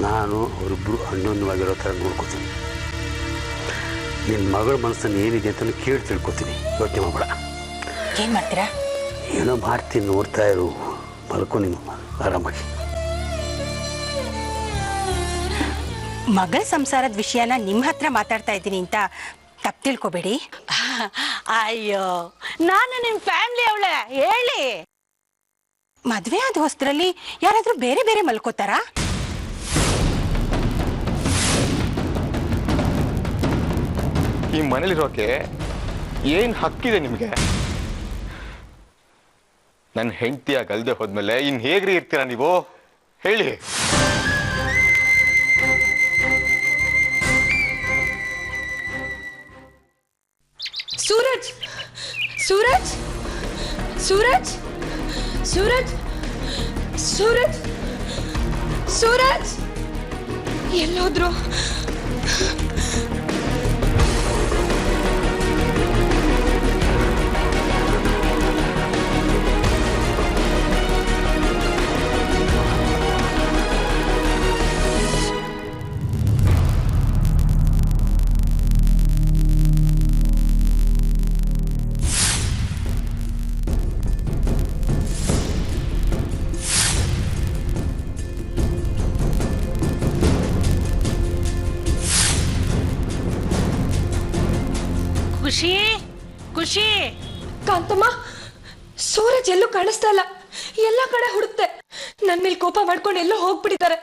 ನಾನು ಅವರಿಬ್ಬರು ಅನ್ಯೋನ್ಯವಾಗಿರೋ ಥರ ನೋಡ್ಕೋತೀನಿ. ನಿನ್ನ ಮಗಳ ಮನಸ್ಸನ್ನು ಏನಿದೆ ಅಂತ ಕೇಳಿ ತಿಳ್ಕೊತೀನಿ. ಯೋಚನೆ ಮಾಡಬೇಡ. ಏನು ಮಾಡ್ತೀರಾ? ಏನೋ ಮಾಡ್ತೀನಿ, ನೋಡ್ತಾ ಇರು. ಮಲ್ಕೊ ನೀನು ಆರಾಮಾಗಿ. ಮಗಳ ಸಂಸಾರದ ವಿಷಯನ ನಿಮ್ಮ ಹತ್ರ ಮಾತಾಡ್ತಾ ಇದ್ದೀನಿ ಅಂತ ತಪ್ಪು ತಿಳ್ಕೊಬೇಡಿ. ಅಯ್ಯೋ, ನಾನು ನಿಮ್ಮ ಫ್ಯಾಮಿಲಿ ಅವಳೆ. ಹೇಳಿ. ಮದುವೆ ಆದ ಹೊಸದ್ರಲ್ಲಿ ಯಾರಾದ್ರೂ ಬೇರೆ ಬೇರೆ ಮಲ್ಕೋತಾರಾ? ಈ ಮನೇಲಿರೋಕೆ ಏನ್ ಹಕ್ಕಿದೆ ನಿಮ್ಗೆ? ನನ್ನ ಹೆಂಡತಿಯಾಗಿ ಅಲ್ದೆ ಹೋದ್ಮೇಲೆ ಇನ್ ಹೇಗ್ರಿ ಇರ್ತೀರಾ ನೀವು? ಹೇಳಿ. ಸೂರಜ್, ಸೂರಜ್, ಸೂರಜ್, ಸೂರಜ್, ಸೂರಜ್, ಸೂರಜ್ ಎಲ್ಲೋದ್ರು? ಖುಷಿ, ಖುಷಿ. ಕಾಂತಮ್ಮ, ಸೂರಜ್ ಎಲ್ಲೂ ಕಾಣಿಸ್ತಾ ಇಲ್ಲ. ಎಲ್ಲ ಕಡೆ ಹುಡುಕ್ತೆ. ನನ್ ಮೇಲೆ ಕೋಪ ಮಾಡ್ಕೊಂಡು ಎಲ್ಲೋ ಹೋಗ್ಬಿಟ್ಟಿದ್ದಾರೆ.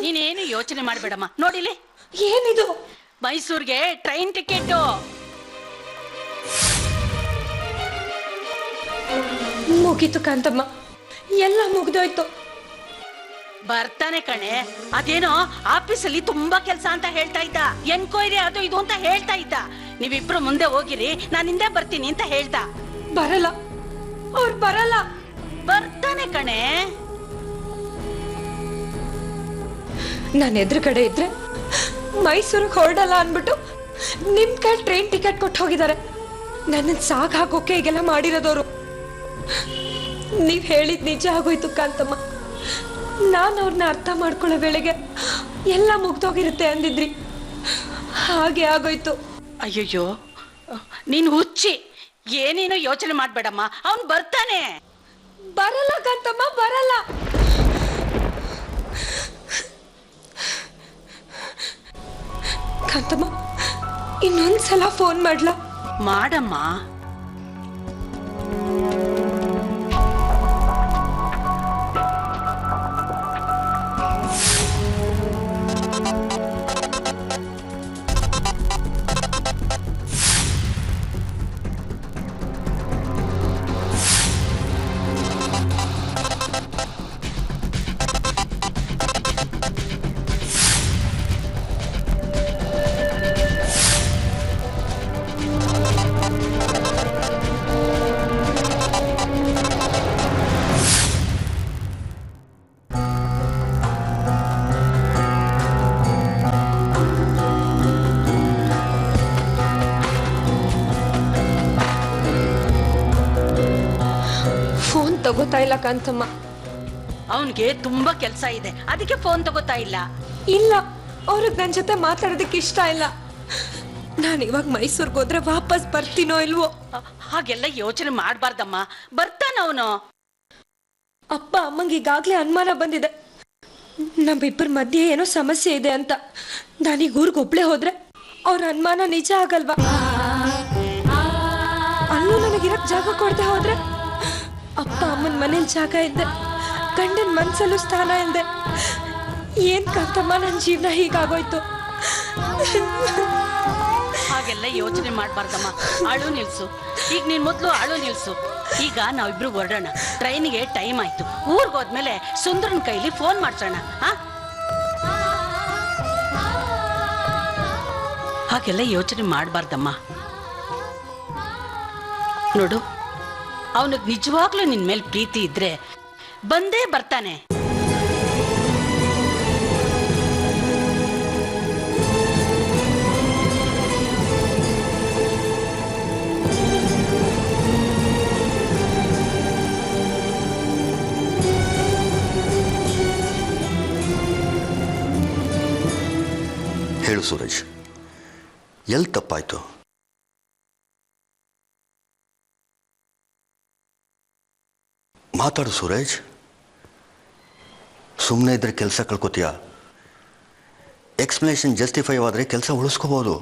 ನೀನೇನು ಯೋಚನೆ ಮಾಡ್ಬೇಡಮ್ಮ. ನೋಡಿಲಿ, ಏನಿದು? ಮೈಸೂರ್ಗೆ ಟ್ರೈನ್ ಟಿಕೆಟ್. ಮುಗೀತು ಕಾಂತಮ್ಮ, ಎಲ್ಲ ಮುಗ್ದೋಯ್ತು. ಬರ್ತಾನೆ ಕಣೆ. ಅದೇನೋ ಆಫೀಸಲ್ಲಿ ತುಂಬಾ ಕೆಲಸ ಅಂತ ಹೇಳ್ತಾ ಇದ್ದ. ಎನ್ಕ್ವೈರಿ ಅದು ಇದು ಅಂತ ಹೇಳ್ತಾ ಇದ್ದ. ನೀವಿಬ್ರು ಮುಂದೆ ಹೋಗಿರಿ, ನಾನು ಹಿಂದೆ ಬರ್ತೀನಿ ಅಂತ ಹೇಳ್ದ. ಬರಲ್ಲ, ಅವ್ರು ಬರಲ್ಲ. ಬರ್ತಾನೆ ಕಣೆ. ನಾನು ಎದುರುಗಡೆ ಇದ್ರೆ ಮೈಸೂರಿಗೆ ಹೊರಡಲ್ಲ ಅನ್ಬಿಟ್ಟು ನಿಮ್ ಕೈ ಟ್ರೈನ್ ಟಿಕೆಟ್ ಕೊಟ್ಟು ಹೋಗಿದ್ದಾರೆ. ನನ್ನ ಸಾಕ್ ಹಾಕೋಕೆ ಈಗೆಲ್ಲ ಮಾಡಿರೋದವ್ರು. ನೀವ್ ಹೇಳಿದ್ ನಿಜ ಆಗೋಯ್ತು ಕಾಂತಮ್ಮ. ನಾನು ಅವ್ರನ್ನ ಅರ್ಥ ಮಾಡ್ಕೊಳ್ಳೋ ವೇಳೆಗೆ ಎಲ್ಲ ಮುಗ್ದೋಗಿರುತ್ತೆ ಅಂದಿದ್ರಿ. ಹಾಗೆ ಆಗೋಯ್ತು. ಅಯ್ಯಯ್ಯೋ, ನೀನ್ ಹುಚ್ಚಿ. ಏನೇನೋ ಯೋಚನೆ ಮಾಡ್ಬೇಡಮ್ಮ. ಅವನ್ ಬರ್ತಾನೆ. ಬರಲ್ಲ ಕಾಂತಮ್ಮ, ಬರಲ್ಲ. ಕಾಂತಮ್ಮ, ಇನ್ನೊಂದ್ಸಲ ಫೋನ್ ಮಾಡ್ಲಾ? ಮಾಡಮ್ಮ. ತಗೋತಾ ಇಲ್ಲ ಕಾಂತಮ್ಮ. ಅವನ್ಗೆ ತುಂಬಾ ಕೆಲಸ ಇದೆ, ಅದಕ್ಕೆ ಫೋನ್ ತಗೋತಾ ಇಲ್ಲ. ಇಲ್ಲ, ಅವ್ರಿಗೆ ನನ್ನ ಜೊತೆ ಮಾತಾಡೋದಕ್ಕೆ ಇಷ್ಟ ಇಲ್ಲ. ನಾನು ಇವಾಗ ಮೈಸೂರ್ಗೆ ಹೋದ್ರೆ ವಾಪಸ್ ಬರ್ತೀನೋ ಇಲ್ವೋ? ಹಾಗೆಲ್ಲ ಯೋಚನೆ ಮಾಡ್ಬಾರ್ದಮ್ಮ. ಬರ್ತಾನ ಅವನು. ಅಪ್ಪ ಅಮ್ಮಂಗೆ ಈಗಾಗ್ಲೇ ಅನುಮಾನ ಬಂದಿದೆ. ನಮ್ಮಿಬ್ಬರ ಮಧ್ಯೆ ಏನೋ ಸಮಸ್ಯೆ ಇದೆ ಅಂತ. ನಾನೀಗ ಊರಿಗೆ ಒಬ್ಳೆ ಹೋದ್ರೆ ಅವ್ರ ಅನುಮಾನ ನಿಜ ಆಗಲ್ವಾ? ಅಲ್ಲೂ ನನಗಿರಕ್ ಜಾಗ ಕೊಡದೆ ಹೋದ್ರೆ ಅಪ್ಪ ಅಮ್ಮನ ಮನೇಲಿ ಜಾಗ ಇದ್ದೆ, ಗಂಡನ ಮನ್ಸಲ್ಲೂ ಸ್ಥಾನ ಇಲ್ದೆ. ಏನ್ ಕಾಂತಮ್ಮ, ನನ್ನ ಜೀವನ ಹೀಗಾಗೋಯ್ತು. ಹಾಗೆಲ್ಲ ಯೋಚನೆ ಮಾಡ್ಬಾರ್ದಮ್ಮ. ಅಳು ನಿಲ್ಸು. ಈಗ ನೀನ್ ಮೊದ್ಲು ಅಳು ನಿಲ್ಸು. ಈಗ ನಾವಿಬ್ರು ಹೊರಡೋಣ. ಟ್ರೈನಿಗೆ ಟೈಮ್ ಆಯ್ತು. ಊರ್ಗ್ ಹೋದ್ಮೇಲೆ ಸುಂದರನ್ ಕೈಲಿ ಫೋನ್ ಮಾಡ್ಸೋಣ. ಹಾಗೆಲ್ಲ ಯೋಚನೆ ಮಾಡ್ಬಾರ್ದಮ್ಮ. ನೋಡು, ಅವನಿಗೆ ನಿಜವಾಗ್ಲೂ ನಿನ್ ಮೇಲೆ ಪ್ರೀತಿ ಇದ್ರೆ ಬಂದೇ ಬರ್ತಾನೆ. ಹೇಳು ಸೂರಜ್, ಎಲ್ಲಿ ತಪ್ಪಾಯ್ತು? ಮಾತಾಡು ಸೂರಜ್. ಸುಮ್ಮನೆ ಇದ್ರೆ ಕೆಲಸ ಕಳ್ಕೊತೀಯ. ಎಕ್ಸ್ಪ್ಲನೇಷನ್ ಜಸ್ಟಿಫೈ ಆದ್ರೆ ಕೆಲಸ ಉಳಿಸ್ಕೋಬಹುದು.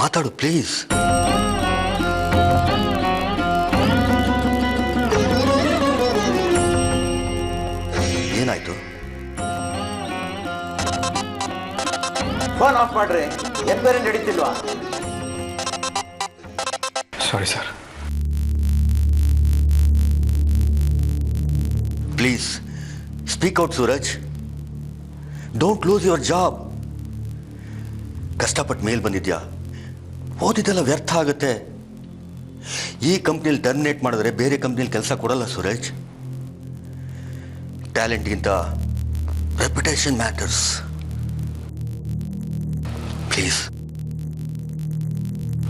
ಮಾತಾಡು ಪ್ಲೀಸ್. ಏನಾಯ್ತು? ಫೋನ್ ಆಫ್ ಮಾಡ್ರಿ. ಎನ್ಕ್ವೈರಿ ನಡೀತಿಲ್ವಾ? Sorry sir. Please speak out Suraj. Don't lose your job. ಕಷ್ಟಪಟ್ಟು ಮೇಲ್ ಬಂದಿದ್ಯಾ, ಓದಿದೆಲ್ಲ ವ್ಯರ್ಥ ಆಗುತ್ತೆ. ಈ ಕಂಪ್ನಿಲಿ ಟರ್ಮಿನೇಟ್ ಮಾಡಿದ್ರೆ ಬೇರೆ ಕಂಪ್ನಿಲಿ ಕೆಲಸ ಕೊಡಲ್ಲ ಸೂರಜ್. ಟ್ಯಾಲೆಂಟ್ಗಿಂತ ರೆಪ್ಯುಟೇಷನ್ ಮ್ಯಾಟರ್ಸ್. ಪ್ಲೀಸ್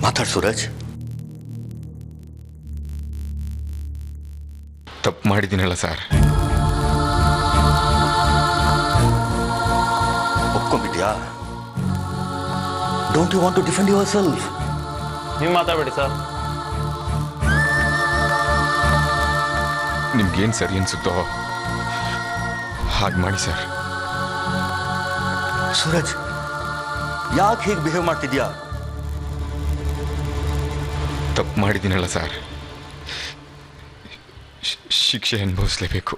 ಮಾತಾಡು ಸೂರಜ್. ತಪ್ಪು ಮಾಡಿದ್ದೀನಲ್ಲ ಸರ್. ಒಪ್ಕೊಂಡ್ಬಿಟ್ಯಾ? Don't you want to defend yourself? ನೀವು ಮಾತಾಡಬೇಡಿ ಸರ್. ನಿಮ್ಗೇನು ಸರಿ ಅನ್ಸುತ್ತೋ ಹಾಗೆ ಮಾಡಿ ಸರ್. ಸೂರಜ್, ಯಾಕೆ ಹೀಗೆ ಬಿಹೇವ್ ಮಾಡ್ತಿದ್ಯಾ? ತಪ್ಪು ಮಾಡಿದ್ದೀನಲ್ಲ ಸರ್, ಶಿಕ್ಷೆ ಅನುಭವಿಸ್ಲೇಬೇಕು.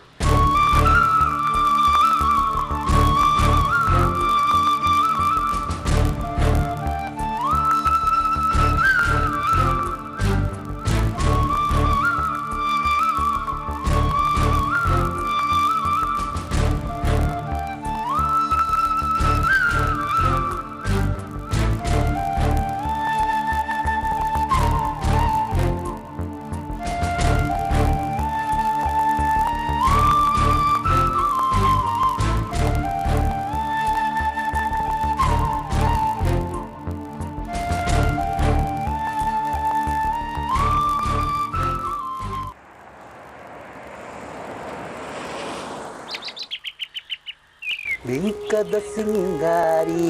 ಬಿಂಕದ ಸಿಂಗಾರಿ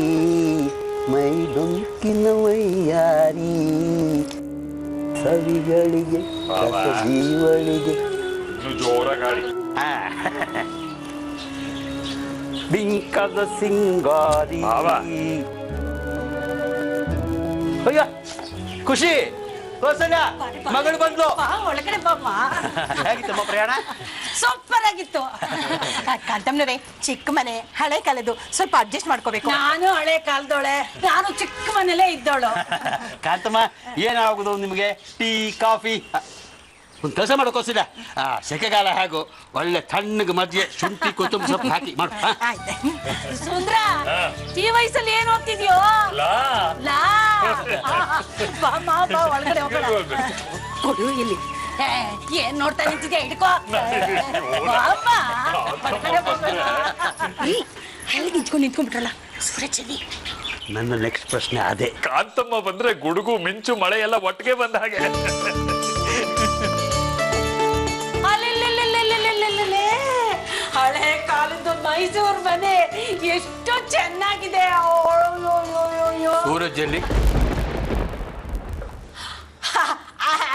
ಮೈ ಡೊಂಕಿನ ವೈಯಾರಿ ಸವಿಗಳಿಗೆ ಜೀವಳಿಗೆ ಬಿಂಕದ ಸಿಂಗಾರಿ. ಅಯ್ಯ ಖುಷಿ, ಮಗಳು ಬಂದ್ಲು. ಒಳಗಡೆ ಬಾಮ್ಮ. ಹೇಗಿತ್ತಮ್ಮ ಪ್ರಯಾಣ? ಸೂಪರ್ ಆಗಿತ್ತು. ಕಾಂತಮ್ಮನವ್ರೆ, ಚಿಕ್ಕ ಮನೆ, ಹಳೆ ಕಾಲದ್ದು, ಸ್ವಲ್ಪ ಅಡ್ಜಸ್ಟ್ ಮಾಡ್ಕೋಬೇಕು. ನಾನು ಹಳೆ ಕಾಲದೋಳೆ, ನಾನು ಚಿಕ್ಕ ಮನೇಲೇ ಇದ್ದೋಳು. ಕಾಂತಮ್ಮ, ಏನಾಗುದು ನಿಮಗೆ? ಟೀ ಕಾಫಿ ಒಂದು ಕೆಲಸ ಮಾಡೋಕೋಸಿಲ್ಲ. ಸೆಕೆಗಾಲ ಹೇಗು ಒಳ್ಳೆ ತಣ್ಣಗೆ ಮಧ್ಯೆ ಶುಂಠಿ ಕೊತ್ತಂಬರಿ ಸೊಪ್ಪು ಹಾಕಿ ಮಾಡು. ಸುಂದ್ರ, ಈ ವಯಸ್ಸಲ್ಲಿ ಏನ್ ಓದ್ತಿದ್ಯೋ? ಬಾ ಒಳಗಡೆ ಹೋಗೋಣ. ಕೊಡು ಇಲ್ಲಿ. ಏನ್ ನೋಡ್ತಾ ನಿಂತಿದ್ಯಾ? ಹಿಡ್ಕೋ. ಹಳ್ಳಿಗೆ ನಿಂತ್ಕೊಂಡು ನಿಂತ್ಕೊಂಡ್ಬಿಟ್ರಲ್ಲ ಸೂರಜಲ್ಲಿ. ನನ್ನ ನೆಕ್ಸ್ಟ್ ಪ್ರಶ್ನೆ ಅದೇ. ಕಾಂತಮ್ಮ ಬಂದ್ರೆ ಗುಡುಗು ಮಿಂಚು ಮಳೆ ಎಲ್ಲ ಒಟ್ಟಿಗೆ ಬಂದ ಹಾಗೆ. ಹಳೆ ಕಾಲದ ಮೈಸೂರು ಮನೆ ಎಷ್ಟು ಚೆನ್ನಾಗಿದೆ. ಸೂರಜಲ್ಲಿ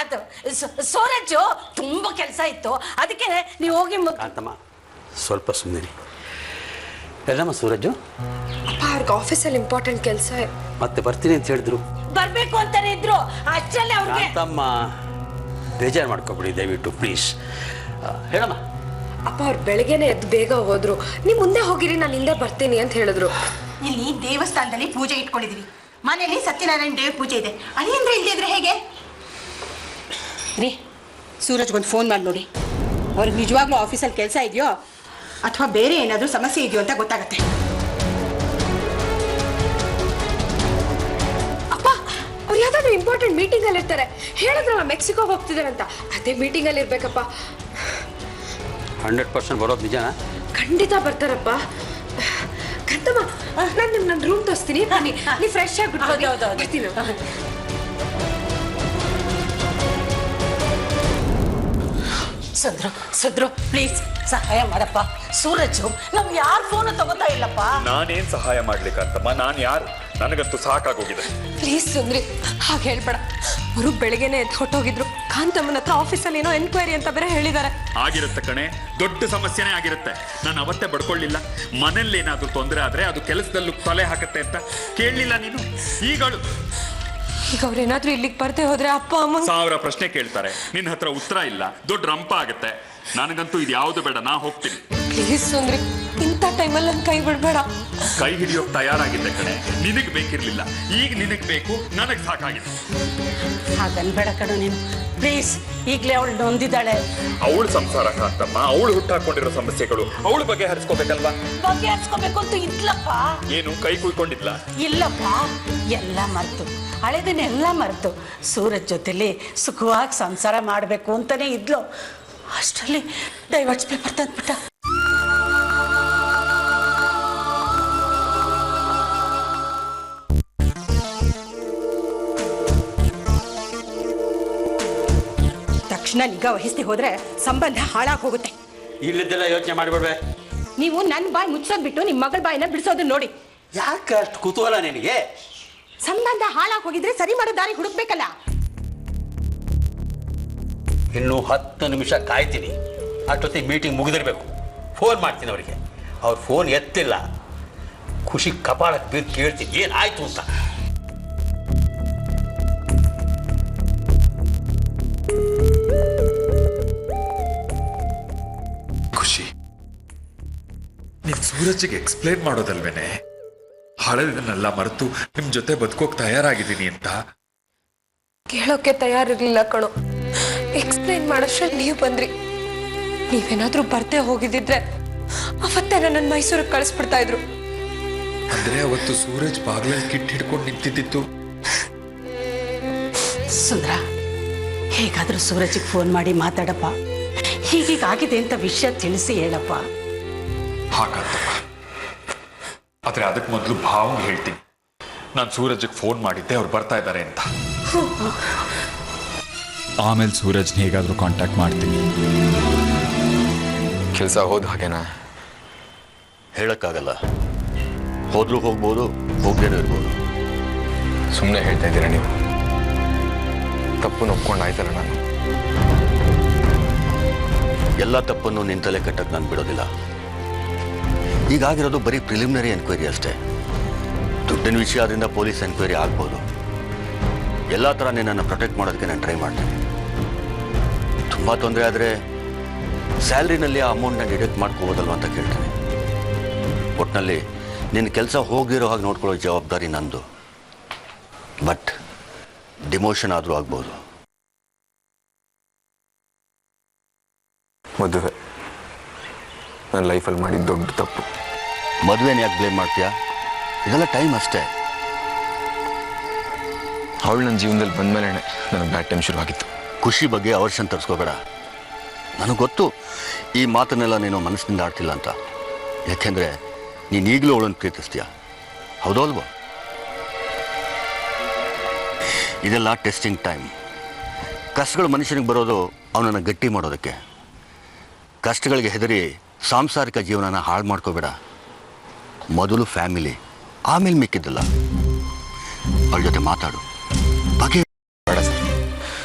ಅದು ಸೂರಜು ತುಂಬಾ ಕೆಲಸ ಇತ್ತು, ಅದಕ್ಕೆ ನೀವು ಹೋಗಿ. ಕಾಂತಮ್ಮ ಸ್ವಲ್ಪ ಸುಮ್ಮನೆ. ಎಲ್ಲಮ್ಮ ಸೂರಜು? ಅಪ್ಪ, ಅವ್ರಿಗೆ ಆಫೀಸಲ್ಲಿ ಇಂಪಾರ್ಟೆಂಟ್ ಕೆಲಸ. ಮತ್ತೆ ಬರ್ತೀನಿ ಅಂತ ಹೇಳಿದ್ರು. ಬರ್ಬೇಕು ಅಂತಾನೆ ಇದ್ರು, ಅಷ್ಟರಲ್ಲಿ ಅವ್ರಿಗೆ. ಕಾಂತಮ್ಮ ಬೇಜಾರು ಮಾಡ್ಕೊಬಿಡಿ ದಯವಿಟ್ಟು ಪ್ಲೀಸ್. ಹೇಳಮ್ಮ. ಅಪ್ಪ, ಅವ್ರು ಬೆಳಗ್ಗೆನೆ ಎದ್ದು ಬೇಗ ಹೋದ್ರು. ನೀವು ಮುಂದೆ ಹೋಗಿರಿ, ನಾನು ಹಿಂದೆ ಬರ್ತೀನಿ ಅಂತ ಹೇಳಿದ್ರು. ಇಲ್ಲಿ ದೇವಸ್ಥಾನದಲ್ಲಿ ಪೂಜೆ ಇಟ್ಕೊಂಡಿದೀವಿ, ಮನೆಯಲ್ಲಿ ಸತ್ಯನಾರಾಯಣ ದೇವ್ರ ಪೂಜೆ ಇದೆ. ಅಳಿಯಂದ್ರೆ ಇಲ್ದಿದ್ರೆ ಹೇಗೆ ರೀ? ಸೂರಜ್ಗೊಂದು ಫೋನ್ ಮಾಡಿ ನೋಡಿ, ಅವ್ರಿಗೆ ನಿಜವಾಗ್ಲೂ ಆಫೀಸಲ್ಲಿ ಕೆಲಸ ಇದೆಯೋ ಅಥವಾ ಬೇರೆ ಏನಾದರೂ ಸಮಸ್ಯೆ ಇದೆಯೋ ಅಂತ ಗೊತ್ತಾಗತ್ತೆ. ಅಪ್ಪ, ಅವ್ರು ಯಾವ್ದಾದ್ರು ಇಂಪಾರ್ಟೆಂಟ್ ಮೀಟಿಂಗ್ ಅಲ್ಲಿ ಇರ್ತಾರೆ. ಹೇಳಿದ್ರಲ್ಲ ಮೆಕ್ಸಿಕೋಗೆ ಹೋಗ್ತಿದ್ದಾರೆ ಅಂತ, ಅದೇ ಮೀಟಿಂಗ್ ಅಲ್ಲಿ ಇರ್ಬೇಕಪ್ಪ. 100% ಬರೋದು ನಿಜನಾ? ಖಂಡಿತ ಬರ್ತಾರಪ್ಪ. ಕಾಂತಮ್ಮ, ನಾನು ನಿಮ್ಗೆ ನನ್ನ ರೂಮ್ ತೋರಿಸ್ತೀನಿ, ಬನ್ನಿ. ನೀವು ಫ್ರೆಶ್ ಆಗಿಬಿಟ್ಟು ಬರ್ತೀನಿ. ಸದ್ರು ಪ್ಲೀಸ್ ಸಹಾಯ ಮಾಡಪ್ಪ. ಸೂರಜು ನಾವು ಯಾರ ಫೋನು ತಗೋತಾ ಇಲ್ಲಪ್ಪ. ನಾನೇನ್ ಸಹಾಯ ಮಾಡ್ಲಿಕ್ಕಂತಮ್ಮ, ನಾನ್ ಯಾರು? ನನಗಂತೂ ಸಾಕಾಗೋಗಿದೆ. ಪ್ಲೀಸ್ ಸುಂದ್ರಿ ಹಾಗೆ ಹೇಳ್ಬೇಡ. ಅವರು ಬೆಳಗ್ಗೆನೆ ಎದ್ದು ಹೊಟ್ಟೋಗಿದ್ರು. ಕಾಂತಮ್ಮನ ಹತ್ರ ಆಫೀಸಲ್ಲಿ ಏನೋ ಎನ್ಕ್ವೈರಿ ಅಂತ ಬೇರೆ ಹೇಳಿದ್ದಾರೆ. ಆಗಿರುತ್ತೆ ಕಣೆ, ದೊಡ್ಡ ಸಮಸ್ಯೆನೇ ಆಗಿರುತ್ತೆ. ನಾನು ಅವತ್ತೇ ಬಡ್ಕೊಳ್ಳಿಲ್ಲ. ಮನೇಲಿ ಏನಾದ್ರೂ ತೊಂದರೆ ಆದ್ರೆ ಅದು ಕೆಲಸದಲ್ಲೂ ತಲೆ ಹಾಕತ್ತೆ ಅಂತ ಕೇಳಲಿಲ್ಲ ನೀನು. ಈಗಳು ಈಗ ಅವ್ರೇನಾದ್ರೂ ಇಲ್ಲಿಗೆ ಬರ್ದೇ ಹೋದ್ರೆ ಅಪ್ಪ ಅಮ್ಮ 1000 ಪ್ರಶ್ನೆ ಕೇಳ್ತಾರೆ. ನಿನ್ನ ಹತ್ರ ಉತ್ತರ ಇಲ್ಲ, ದೊಡ್ಡ ರಂಪ ಆಗುತ್ತೆ. ನನಗಂತೂ ಇದು ಯಾವುದು ಬೇಡ, ನಾ ಹೋಗ್ತೀನಿ. ಪ್ಲೀಸ್ ಸುಂದ್ರಿ ಇಂಥ ಟೈಮಲ್ಲಿ ನನ್ನ ಕೈ ಬಿಡ್ಬೇಡ. ಕೈ ಹಿಡಿಯೋಕ್ ತಯಾರಾಗಿದ್ದೆ ಕಣೆ, ನಿನಗ್ ಬೇಕಿರ್ಲಿಲ್ಲ. ಈಗ ನಿನಗ್ ಬೇಕು, ನನಗ್ ಸಾಕಾಗಿದೆ. ಹಾಗನ್ಬೇಡ ಕಣ ನೀನು ಪ್ಲೀಸ್. ಈಗಲೇ ಅವಳು ನೊಂದಿದ್ದಾಳೆ. ಅವಳ ಸಂಸಾರ ಕಾಂತಮ್ಮ, ಅವಳು ಹುಟ್ಟಾಕೊಂಡಿರೋ ಸಮಸ್ಯೆಗಳು ಅವಳ ಬಗ್ಗೆ ಹರಿಸ್ಕೋಬೇಕಲ್ವಾ? ಬಗೆಹರಿಸ್ಕೋಬೇಕು ಅಂತ ಇದ್ಲಪ್ಪ. ಏನು ಕೈ ಕುಯ್ಕೊಂಡಿದ್ಲ? ಇಲ್ಲಪ್ಪ, ಎಲ್ಲ ಮರೆತು ಹಳೆದನ್ನೆಲ್ಲ ಮರೆತು ಸೂರಜ್ ಜೊತೆಲಿ ಸುಖವಾಗಿ ಸಂಸಾರ ಮಾಡಬೇಕು ಅಂತಾನೆ ಇದ್ಲು. ಅಷ್ಟರಲ್ಲಿ ಡೈವರ್ಸ್ ಪೇಪರ್ ತಂದ್ಬಿಟ್ಟ. ತಕ್ಷಣ ನಿಗಾ ವಹಿಸ್ತಿ ಹೋದ್ರೆ ಸಂಬಂಧ ಹಾಳಾಗಿ ಹೋಗುತ್ತೆ. ಇಲ್ಲದೆಲ್ಲ ಯೋಚನೆ ಮಾಡಿಬಿಡ್ವೆ. ನೀವು ನನ್ನ ಬಾಯಿ ಮುಚ್ಚೋದ್ ಬಿಟ್ಟು ನಿಮ್ಮ ಮಗಳ ಬಾಯಿನ ಬಿಡಿಸೋದನ್ನ ನೋಡಿ. ಯಾಕೆ ಅಷ್ಟು ಕುತೂಹಲ ನಿನಗೆ? ಸಂಬಂಧ ಹಾಳಾಗಿ ಹೋಗಿದ್ರೆ ಸರಿ ಮಾಡೋ ದಾರಿ ಹುಡುಕ್ಬೇಕಲ್ಲ. ಇನ್ನು 10 ನಿಮಿಷ ಕಾಯ್ತೀನಿ. ಅಷ್ಟೊತ್ತಿಗೆ ಮೀಟಿಂಗ್ ಮುಗಿದಿರ್ಬೇಕು. ಫೋನ್ ಮಾಡ್ತೀನಿ ಅವರಿಗೆ. ಅವ್ರು ಫೋನ್ ಎತ್ತಿಲ್ಲ. ಖುಷಿ ಕಪಾಳಕ್ಕೆ ಬೀರ್ ಕೇಳ್ತೀನಿ ಏನಾಯ್ತು ಅಂತ. ಖುಷಿ, ನೀನ್ ಸೂರಜ್ಗೆ ಎಕ್ಸ್ಪ್ಲೇನ್ ಮಾಡೋದಲ್ವೇನೆ ಹಳೆದನ್ನೆಲ್ಲ ಮರೆತು ನಿಮ್ ಜೊತೆ ಬದುಕೋಕ್ ತಯಾರಾಗಿದ್ದೀನಿ ಅಂತ? ಕೇಳೋಕೆ ತಯಾರಿರ್ಲಿಲ್ಲ ಕಣೋ. ಎಕ್ಸ್ಪ್ಲೈನ್ ಮಾಡೋಷ್ಟ್ರಲ್ಲಿ ನೀವು ಬಂದ್ರಿ. ನೀವೇನಾದ್ರೂ ಬರ್ದೇ ಹೋಗಿದ್ದಿದ್ರೆ ಅವತ್ತೇ ನನ್ನ ಮೈಸೂರಿಗೆ ಕಳಿಸ್ಬಿಡ್ತಾ ಇದ್ರು. ಅಂದ್ರೆ ಅವತ್ತು ಸೂರಜ್ ಬಾಗ್ಲಲ್ಲಿ ಕಿಟ್ ಹಿಡ್ಕೊಂಡು ನಿಂತಿದ್ದಿತ್ತು. ಸುಂದ್ರ, ಹೇಗಾದ್ರೂ ಸೂರಜ್ಗೆ ಫೋನ್ ಮಾಡಿ ಮಾತಾಡಪ್ಪ. ಹೀಗೀಗಾಗಿದೆ ಅಂತ ವಿಷಯ ತಿಳಿಸಿ ಹೇಳಪ್ಪ. ಹಾಗಂತಪ್ಪ, ಆದ್ರೆ ಅದಕ್ಕೆ ಮೊದಲು ಭಾವಂಗ್ ಹೇಳ್ತೀನಿ. ನಾನು ಸೂರಜ್ಗೆ ಫೋನ್ ಮಾಡಿದ್ದೆ, ಅವ್ರು ಬರ್ತಾ ಇದ್ದಾರೆ ಅಂತ. ಆಮೇಲೆ ಸೂರಜ್ನ ಹೇಗಾದ್ರೂ ಕಾಂಟ್ಯಾಕ್ಟ್ ಮಾಡ್ತೀನಿ. ಕೆಲಸ ಹೋದ ಹಾಗೇನಾ? ಹೇಳಕ್ಕಾಗಲ್ಲ. ಹೋದ್ರೂ ಹೋಗ್ಬೋದು, ಹೋಗ್ದೇನೂ ಇರ್ಬೋದು. ಸುಮ್ಮನೆ ಹೇಳ್ತಾ ಇದ್ದೀರಾ ನೀವು? ತಪ್ಪು ಒಪ್ಕೊಂಡು ಆಯ್ತಲ್ಲ ನಾನು. ಎಲ್ಲ ತಪ್ಪನ್ನು ನಿನ್ನ ತಲೆ ಕಟ್ಟಕ್ಕೆ ನಾನು ಬಿಡೋದಿಲ್ಲ. ಈಗಾಗಿರೋದು ಬರೀ ಪ್ರಿಲಿಮಿನರಿ ಎನ್ಕ್ವೈರಿ ಅಷ್ಟೇ. ದುಡ್ಡಿನ ವಿಷಯದಿಂದ ಪೊಲೀಸ್ ಎನ್ಕ್ವೈರಿ ಆಗ್ಬೋದು. ಎಲ್ಲ ಥರ ನಿನ್ನನ್ನು ಪ್ರೊಟೆಕ್ಟ್ ಮಾಡೋದಕ್ಕೆ ನಾನು ಟ್ರೈ ಮಾಡ್ತೀನಿ. ತುಂಬ ತೊಂದರೆ ಆದರೆ ಸ್ಯಾಲ್ರಿನಲ್ಲಿ ಆ ಅಮೌಂಟ್ನ ಡಿಡಕ್ಟ್ ಮಾಡ್ಕೋಬೋದಲ್ವ ಅಂತ ಕೇಳ್ತೀನಿ. ಒಟ್ಟಿನಲ್ಲಿ ನಿನ್ನ ಕೆಲಸ ಹೋಗಿರೋ ಹಾಗೆ ನೋಡ್ಕೊಳ್ಳೋ ಜವಾಬ್ದಾರಿ ನಂದು. ಬಟ್ ಡಿಮೋಷನ್ ಆದರೂ ಆಗ್ಬೋದು. ಮದುವೆ ನನ್ನ ಲೈಫಲ್ಲಿ ಮಾಡಿದ ದೊಡ್ಡ ತಪ್ಪು. ಮದುವೆನ ಯಾಕೆ ಬ್ಲೇಮ್ ಮಾಡ್ತೀಯಾ? ಇದೆಲ್ಲ ಟೈಮ್ ಅಷ್ಟೇ. ಅವಳು ನನ್ನ ಜೀವನದಲ್ಲಿ ಬಂದಮೇಲೆ ನನಗೆ ಬ್ಯಾಡ್ ಟೈಮ್ ಶುರುವಾಗಿತ್ತು. ಖುಷಿ ಬಗ್ಗೆ ಅವರ್ಷನ್ ತರಿಸ್ಕೋಬೇಡ. ನನಗೆ ಗೊತ್ತು ಈ ಮಾತನ್ನೆಲ್ಲ ನೀನು ಮನಸ್ಸಿನಿಂದ ಆಡ್ತಿಲ್ಲ ಅಂತ. ಯಾಕೆಂದರೆ ನೀನು ಈಗಲೂ ಅವಳನ್ನು ಪ್ರೀತಿಸ್ತೀಯ, ಹೌದೋ ಅಲ್ವೋ? ಇದೆಲ್ಲ ಟೆಸ್ಟಿಂಗ್ ಟೈಮ್. ಕಷ್ಟಗಳು ಮನುಷ್ಯನಿಗೆ ಬರೋದು ಅವನನ್ನು ಗಟ್ಟಿ ಮಾಡೋದಕ್ಕೆ. ಕಷ್ಟಗಳಿಗೆ ಹೆದರಿ ಸಾಂಸಾರಿಕ ಜೀವನನ ಹಾಳು ಮಾಡ್ಕೋಬೇಡ. ಮೊದಲು ಫ್ಯಾಮಿಲಿ, ಆಮೇಲೆ ಮಿಕ್ಕಿದ್ದಲ್ಲ. ಅವಳ ಜೊತೆ ಮಾತಾಡು. ಬಗ್ಗೆ ಬೇಡ ಸರ್,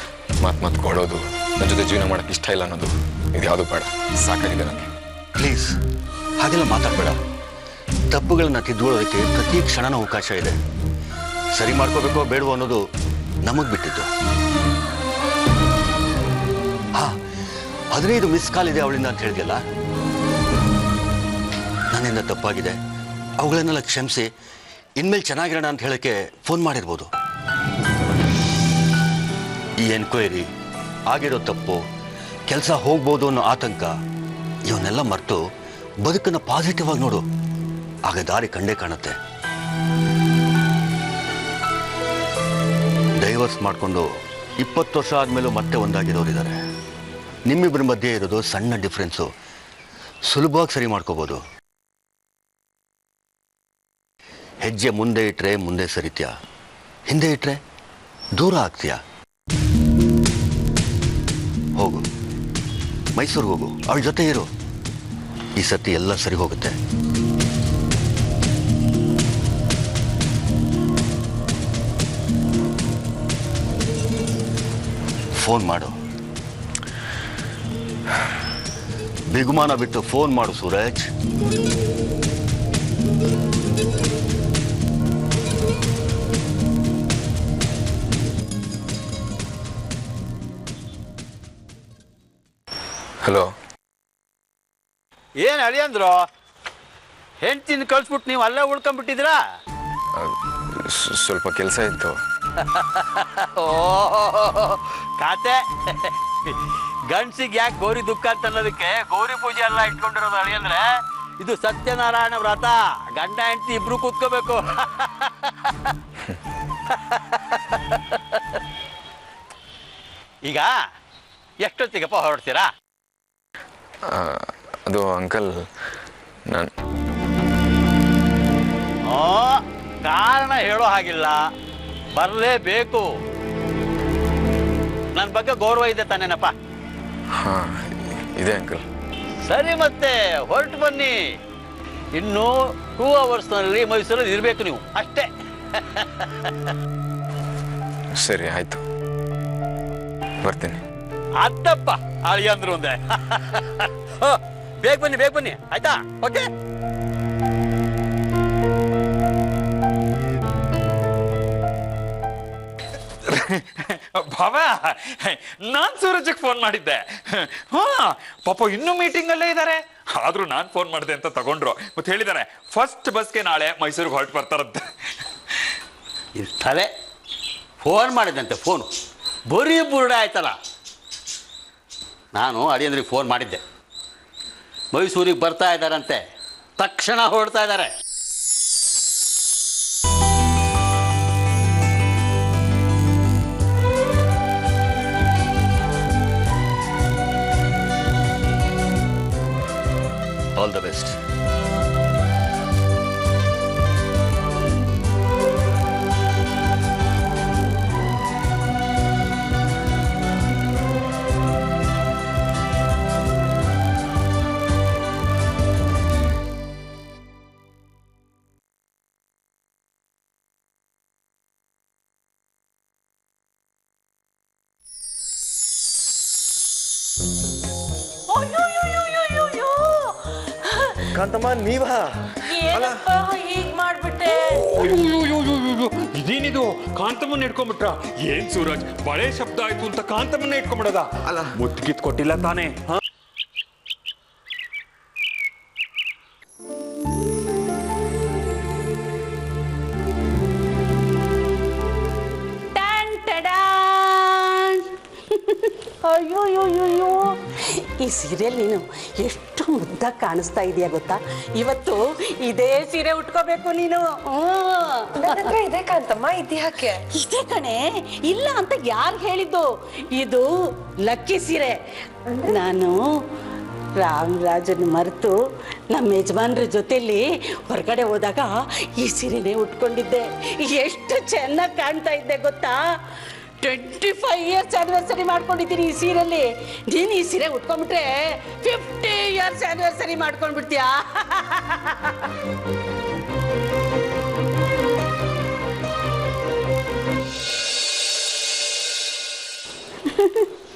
ಮಾತು ಕೊಡೋದು, ನನ್ನ ಜೊತೆ ಜೀವನ ಮಾಡೋಕ್ಕೆ ಇಷ್ಟ ಇಲ್ಲ ಅನ್ನೋದು, ಇದು ಯಾವುದು ಬೇಡ. ಸಾಕಾಗಿದೆ ನನಗೆ. ಪ್ಲೀಸ್ ಹಾಗೆಲ್ಲ ಮಾತಾಡಬೇಡ. ತಪ್ಪುಗಳನ್ನ ತಿದ್ದುಕೊಳ್ಳೋದಕ್ಕೆ ಪ್ರತಿ ಕ್ಷಣನ ಅವಕಾಶ ಇದೆ. ಸರಿ ಮಾಡ್ಕೋಬೇಕೋ ಬೇಡವೋ ಅನ್ನೋದು ನಮಗೆ ಬಿಟ್ಟಿದ್ದು. 15 ಮಿಸ್ ಕಾಲ್ ಇದೆ ಅವಳಿಂದ ಅಂತ ಹೇಳಿದೆಯಲ್ಲ, ನನ್ನಿಂದ ತಪ್ಪಾಗಿದೆ. ಅವುಗಳನ್ನೆಲ್ಲ ಕ್ಷಮಿಸಿ ಇನ್ಮೇಲೆ ಚೆನ್ನಾಗಿರೋಣ ಅಂತ ಹೇಳೋಕ್ಕೆ ಫೋನ್ ಮಾಡಿರ್ಬೋದು. ಈ ಎನ್ಕ್ವೈರಿ, ಆಗಿರೋ ತಪ್ಪು, ಕೆಲಸ ಹೋಗ್ಬೋದು ಅನ್ನೋ ಆತಂಕ, ಇವನ್ನೆಲ್ಲ ಮರೆತು ಬದುಕನ್ನು ಪಾಸಿಟಿವ್ ಆಗಿ ನೋಡು. ಆಗ ದಾರಿ ಕಂಡೇ ಕಾಣುತ್ತೆ. ಡೈವರ್ಸ್ ಮಾಡಿಕೊಂಡು 20 ವರ್ಷ ಆದಮೇಲೂ ಮತ್ತೆ ಒಂದಾಗಿರೋರಿದ್ದಾರೆ. ನಿಮ್ಮಿಬ್ಬರ ಮಧ್ಯೆ ಇರೋದು ಸಣ್ಣ ಡಿಫ್ರೆನ್ಸು, ಸುಲಭವಾಗಿ ಸರಿ ಮಾಡ್ಕೋಬೋದು. ಹೆಜ್ಜೆ ಮುಂದೆ ಇಟ್ಟರೆ ಮುಂದೆ ಸರಿತ್ಯಾ, ಹಿಂದೆ ಇಟ್ಟರೆ ದೂರ ಆಗ್ತೀಯಾ. ಹೋಗು, ಮೈಸೂರಿಗೆ ಹೋಗು, ಅವಳ ಜೊತೆ ಇರು. ಈ ಸತಿ ಎಲ್ಲ ಸರಿ ಹೋಗುತ್ತೆ. ಫೋನ್ ಮಾಡು, ಬಿಗುಮಾನ ಬಿಟ್ಟು ಫೋನ್ ಮಾಡು ಸೂರಜ್. ಹಲೋ. ಏನು ಅಳಿಯಂದ್ರು, ಹೆಂಡ್ತಿನ ಕಳ್ಸ್ಬಿಟ್ಟು ನೀವು ಅಲ್ಲೇ ಉಳ್ಕೊಂಡ್ಬಿಟ್ಟಿದ್ರಾ? ಸ್ವಲ್ಪ ಕೆಲಸ ಇತ್ತು. ಓ ಖಾತೆ ಗಂಡ್ಸಿಗೆ ಯಾಕೆ ಗೌರಿ ದುಃಖ ಅಂತ ಅನ್ನೋದಕ್ಕೆ ಗೌರಿ ಪೂಜೆ ಎಲ್ಲ ಇಟ್ಕೊಂಡಿರೋದು ಅಳಿಯಂದ್ರೆ, ಇದು ಸತ್ಯನಾರಾಯಣ ವ್ರತ. ಗಂಡ ಹೆಂಡ್ತಿ ಇಬ್ರು ಕೂತ್ಕೋಬೇಕು. ಈಗ ಎಷ್ಟೊತ್ತಿಗಪ್ಪ ಹೊರಡ್ತೀರಾ? ಅದು ಅಂಕಲ್, ನಾನು ಕಾರಣ ಹೇಳೋ ಹಾಗಿಲ್ಲ, ಬರಲೇಬೇಕು. ನನ್ನ ಬಗ್ಗೆ ಗೌರವ ಇದೆ ತಾನೇನಪ್ಪ? ಹಾಂ ಇದೆ ಅಂಕಲ್. ಸರಿ, ಮತ್ತೆ ಹೊರಟು ಬನ್ನಿ. ಇನ್ನು 2 ಅವರ್ಸ್ನಲ್ಲಿ ಮೈಸೂರಲ್ಲಿ ಇರಬೇಕು ನೀವು, ಅಷ್ಟೇ. ಸರಿ ಆಯ್ತು, ಬರ್ತೀನಿ. ಅತ್ತಪ್ಪ ಅಳಿಯಂದ್ರು ಒಂದೇ. ಬೇಗ ಬನ್ನಿ, ಬೇಗ ಬನ್ನಿ, ಆಯ್ತಾ? ಓಕೆ. ಭಾವ, ನಾನ್ ಸೂರಜ್ಗೆ ಫೋನ್ ಮಾಡಿದ್ದೆ. ಹಾ ಪಾಪ ಇನ್ನೂ ಮೀಟಿಂಗ್ ಅಲ್ಲೇ ಇದ್ದಾರೆ. ಆದ್ರೂ ನಾನ್ ಫೋನ್ ಮಾಡಿದೆ ಅಂತ ತಗೊಂಡ್ರು. ಮತ್ತೆ ಹೇಳಿದಾರೆ ಫಸ್ಟ್ ಬಸ್ಗೆ ನಾಳೆ ಮೈಸೂರಿಗೆ ಹೊರಟು ಬರ್ತಾರಂತೆ. ಇರ್ತಲೆ ಫೋನ್ ಮಾಡಿದಂತೆ, ಫೋನು ಬರೀ ಬುರುಡ ಆಯ್ತಲ್ಲ. ನಾನು ಅಳಿಯಂದ್ರಿಗೆ ಫೋನ್ ಮಾಡಿದ್ದೆ, ಮೈಸೂರಿಗೆ ಬರ್ತಾ ಇದ್ದಾರಂತೆ, ತಕ್ಷಣ ಹೊರಡ್ತಾ ಇದ್ದಾರೆ. All the best. ಕಾಂತಮ್ಮ, ನೀವಾ? ಹೀಗ್ ಮಾಡ್ಬಿಟ್ಟೆ. ಇದೇನಿದು, ಕಾಂತಮ್ಮನ್ನ ಇಟ್ಕೊಂಡ್ಬಿಟ್ರ? ಏನ್ ಸೂರಜ್, ಬಳೆ ಶಬ್ದ ಆಯ್ತು ಅಂತ ಕಾಂತಮ್ಮನ್ನ ಇಟ್ಕೊಂಡ್ಬಿಡದ? ಅಲ್ಲ, ಮುತ್ತಿಗಿತ್ ಕೊಟ್ಟಿಲ್ಲ ತಾನೇ? ಅಯ್ಯೋಯ್ಯೋಯ್ಯೋ, ಈ ಸೀರೆಯಲ್ಲಿ ನೀನು ಎಷ್ಟು ಮುದ್ದಾಗಿ ಕಾಣಿಸ್ತಾ ಇದೆಯಾ ಗೊತ್ತಾ? ಇವತ್ತು ಇದೇ ಸೀರೆ ಉಟ್ಕೋಬೇಕು ನೀನು. ಇದೆ ಕಾಂತಮ್ಮ, ಇದ್ಯಾಕೆ? ಇದೇ ಕಣೆ, ಇಲ್ಲ ಅಂತ ಯಾರು ಹೇಳಿದ್ದು? ಇದು ಲಕ್ಕಿ ಸೀರೆ. ನಾನು ರಾಮರಾಜನ ಮರೆತು ನಮ್ಮ ಯಜಮಾನ್ರ ಜೊತೆಲಿ ಹೊರಗಡೆ ಹೋದಾಗ ಈ ಸೀರೆನೇ ಉಟ್ಕೊಂಡಿದ್ದೆ. ಎಷ್ಟು ಚೆನ್ನಾಗಿ ಕಾಣ್ತಾ ಇದ್ದೆ ಗೊತ್ತಾ? 25 ಇಯರ್ಸ್ ಆನಿವರ್ಸರಿ ಮಾಡ್ಕೊಂಡಿದ್ದೀನಿ ಈ ಸೀರೆಯಲ್ಲಿ. ನೀನು ಈ ಸೀರೆ ಉಟ್ಕೊಂಡ್ಬಿಟ್ರೆ 50 ಇಯರ್ಸ್ ಆನಿವರ್ಸರಿ ಮಾಡ್ಕೊಂಡ್ಬಿಡ್ತೀಯಾ?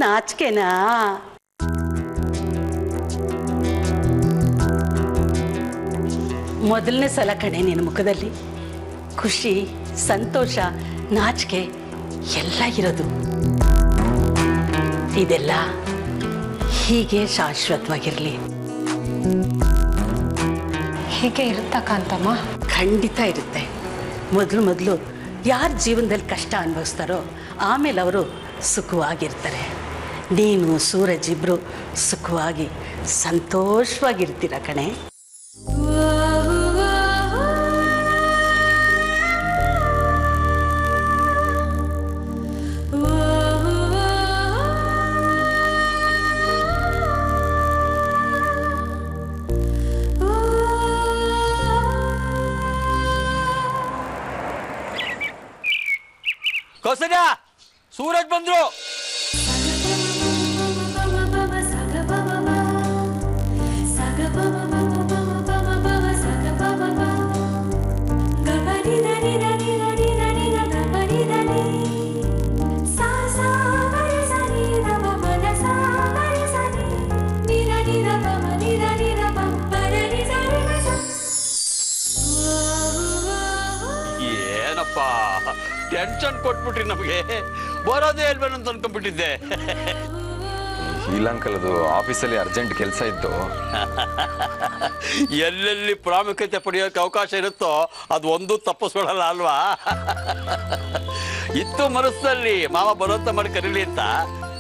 ನಾಚಿಕೆನಾ? ಮೊದಲನೇ ಸಲ ಕಣೆ ನಿನ್ನ ಮುಖದಲ್ಲಿ ಖುಷಿ, ಸಂತೋಷ, ನಾಚಿಕೆ ಎಲ್ಲ ಇರೋದು. ಇದೆಲ್ಲ ಹೀಗೆ ಶಾಶ್ವತವಾಗಿರಲಿ. ಹೀಗೆ ಇರುತ್ತಾ ಕಾಂತಮ್ಮ? ಖಂಡಿತ ಇರುತ್ತೆ. ಮೊದಲು ಯಾರ ಜೀವನದಲ್ಲಿ ಕಷ್ಟ ಅನುಭವಿಸ್ತಾರೋ ಆಮೇಲೆ ಅವರು ಸುಖವಾಗಿರ್ತಾರೆ. ನೀನು ಸೂರಜ್ ಇಬ್ಬರು ಸುಖವಾಗಿ ಸಂತೋಷವಾಗಿರ್ತೀರ ಕಣೆ. ಕೌಸಲ್ಯ, ಸೂರಜ್ ಬಂದ್ರು. ಅಯ್ಯಪ್ಪ ಟೆನ್ಷನ್ ಕೊಟ್ಬಿಟ್ರಿ ನಮಗೆ, ಬರೋದೇ ಇಲ್ವೇನೋ ಅಂತ ಅನ್ಕೊಂಡ್ಬಿಟ್ಟಿದ್ದೆ. ಇಲ್ಲ ಅಂಕಲ್, ಅದು ಆಫೀಸಲ್ಲಿ ಅರ್ಜೆಂಟ್ ಕೆಲಸ ಇತ್ತು. ಎಲ್ಲೆಲ್ಲಿ ಪ್ರಾಮುಖ್ಯತೆ ಪಡೆಯೋಕೆ ಅವಕಾಶ ಇರುತ್ತೋ ಅದು ಒಂದು ತಪ್ಪಿಸ್ಕೊಳ್ಳಲ್ಲ ಅಲ್ವಾ? ಇತ್ತು ಮನಸ್ಸಲ್ಲಿ ಮಾವ ಬರೋಂತ ಮಾಡಿ ಕರೀಲಿ ಅಂತ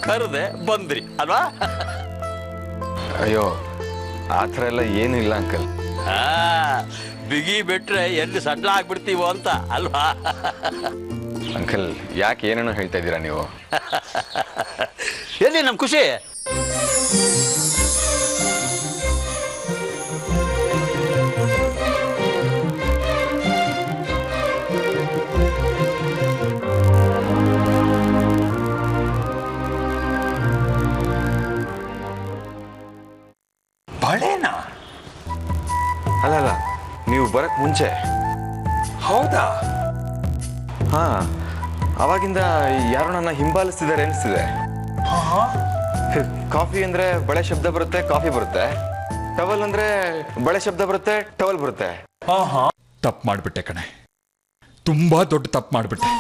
ಕರೆದೆ, ಬಂದ್ರಿ ಅಲ್ವಾ? ಅಯ್ಯೋ ಆ ಥರ ಎಲ್ಲ ಏನೂ ಇಲ್ಲ ಅಂಕಲ್. ಬಿಗಿ ಬಿಟ್ರೆ ಎಲ್ಲಿ ಸಡ್ಲ ಆಗ್ಬಿಡ್ತೀವೋ ಅಂತ ಅಲ್ವಾ? ಅಂಕಲ್ ಯಾಕೆ ಏನೇನೋ ಹೇಳ್ತಾ ಇದ್ದೀರಾ ನೀವು? ಎಲ್ಲಿ ನಮ್ ಖುಷಿ? ಬಳೆನಾ? ಅಲ್ಲ ನೀವು ಬರಕ್ ಮುಂಚೆ. ಹೌದಾ? ಹಾ, ಅವಾಗಿಂದ ಯಾರು ನನ್ನ ಹಿಂಬಾಲಿಸ್ತಿದ್ದಾರೆ ಅನಿಸ್ತಿದೆ. ಕಾಫಿ ಅಂದ್ರೆ ಬಳೆ ಶಬ್ದ ಬರುತ್ತೆ, ಕಾಫಿ ಬರುತ್ತೆ. ಟವಲ್ ಅಂದ್ರೆ ಬಳೆ ಶಬ್ದ ಬರುತ್ತೆ, ಟವಲ್ ಬರುತ್ತೆ. ತಪ್ಪು ಮಾಡ್ಬಿಟ್ಟೆ ಕಣೆ, ತುಂಬಾ ದೊಡ್ಡ ತಪ್ಪು ಮಾಡ್ಬಿಟ್ಟೆ.